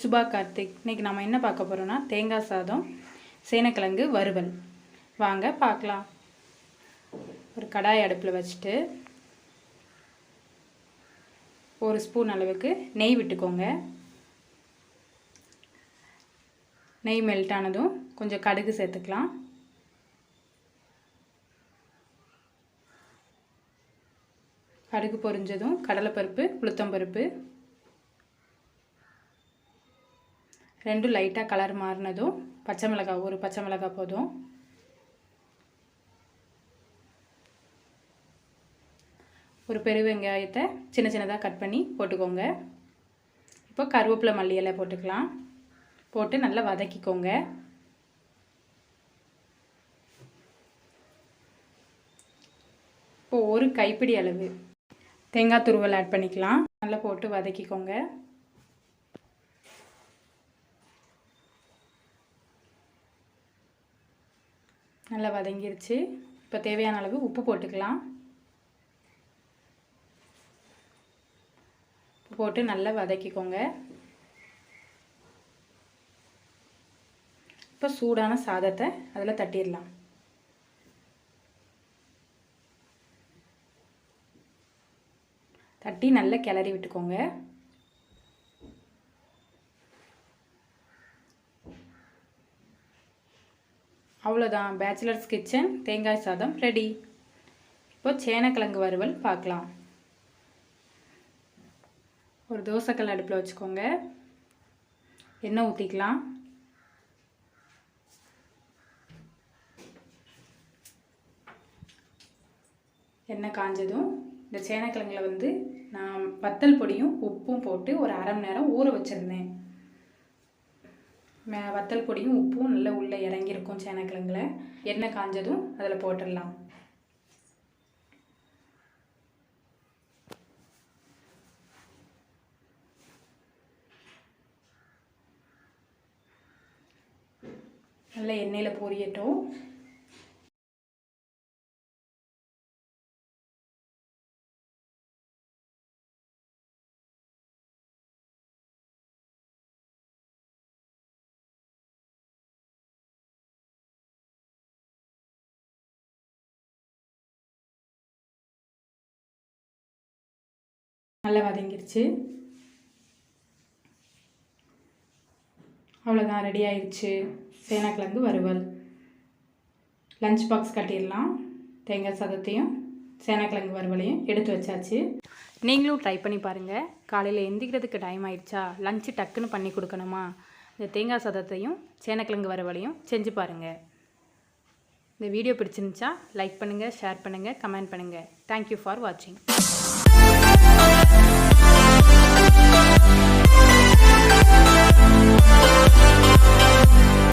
SubhaKarthik. இன்னைக்கு நாம என்ன பார்க்க போறோம்னா தேங்காய் சாதம் சேனக்கிழங்கு வறுவல். வாங்க பார்க்கலாம். ஒரு கடாய் அடுப்புல வச்சிட்டு 1 ஸ்பூன் அளவுக்கு நெய் விட்டுக்கோங்க. நெய் மெல்ட் ஆனதும் கொஞ்சம் கடுகு சேர்த்துக்கலாம். கடுகு பொரிஞ்சதும் கடலைப்பருப்பு, உளுத்தம்பருப்பு ரெண்டும் லைட்டாக கலர் மாறினதும் பச்சை மிளகாய், ஒரு பச்சை மிளகாய் போதும். ஒரு பெரிய வெங்காயத்தை சின்ன சின்னதாக கட் பண்ணி போட்டுக்கோங்க. இப்போ கருவேப்பிலை, மல்லி இலை போட்டுக்கலாம். போட்டு நல்லா வதக்கிக்கோங்க. இப்போ ஒரு கைப்பிடி அளவு தேங்காய் துருவல் ஆட் பண்ணிக்கலாம். நல்லா போட்டு வதக்கிக்கோங்க. நல்லா வதங்கிருச்சு. இப்போ தேவையான அளவு உப்பு போட்டுக்கலாம். உப்பு போட்டு நல்லா வதக்கிக்கோங்க. இப்போ சூடான சாதத்தை அதில் தட்டிடலாம். தட்டி நல்லா கிளறி விட்டுக்கோங்க. அவ்வளோதான், பேச்சுலர்ஸ் கிச்சன் தேங்காய் சாதம் ரெடி. இப்போ சேனக்கிழங்கு வறுவல் பார்க்கலாம். ஒரு தோசைக்கல் அடுப்பில் வச்சுக்கோங்க. எண்ணெய் ஊற்றிக்கலாம். எண்ணெய் காஞ்சதும் இந்த சேனக்கிழங்குல நான் வத்தல் பொடியும் உப்பும் போட்டு ஒரு அரை மணி நேரம் ஊற வச்சுருந்தேன். வத்தல் பொடியும் உப்பும் நல்லா உள்ளே இறங்கியிருக்கும் சேனக்கிழங்குல. எண்ணெய் காஞ்சதும் அதில் போட்டுடலாம். நல்லா எண்ணெயில் பொரியட்டும். நல்லா வதங்கிருச்சு. அவ்வளோதான், ரெடி ஆயிடுச்சு சேனக்கிழங்கு வறுவல். லஞ்ச் பாக்ஸ் கட்டிடலாம். தேங்காய் சாதத்தையும் சேனக்கிழங்கு வறுவலையும் எடுத்து வச்சாச்சு. நீங்களும் ட்ரை பண்ணி பாருங்கள். காலையில் எந்திக்கிறதுக்கு டைம் ஆயிடுச்சா, லஞ்சு டக்குன்னு பண்ணி கொடுக்கணுமா, இந்த தேங்காய் சாதத்தையும் சேனக்கிழங்கு வறுவலையும் செஞ்சு பாருங்கள். இந்த வீடியோ பிடிச்சிருந்துச்சா லைக் பண்ணுங்கள், ஷேர் பண்ணுங்கள், கமெண்ட் பண்ணுங்கள். தேங்க்யூ ஃபார் வாட்சிங்.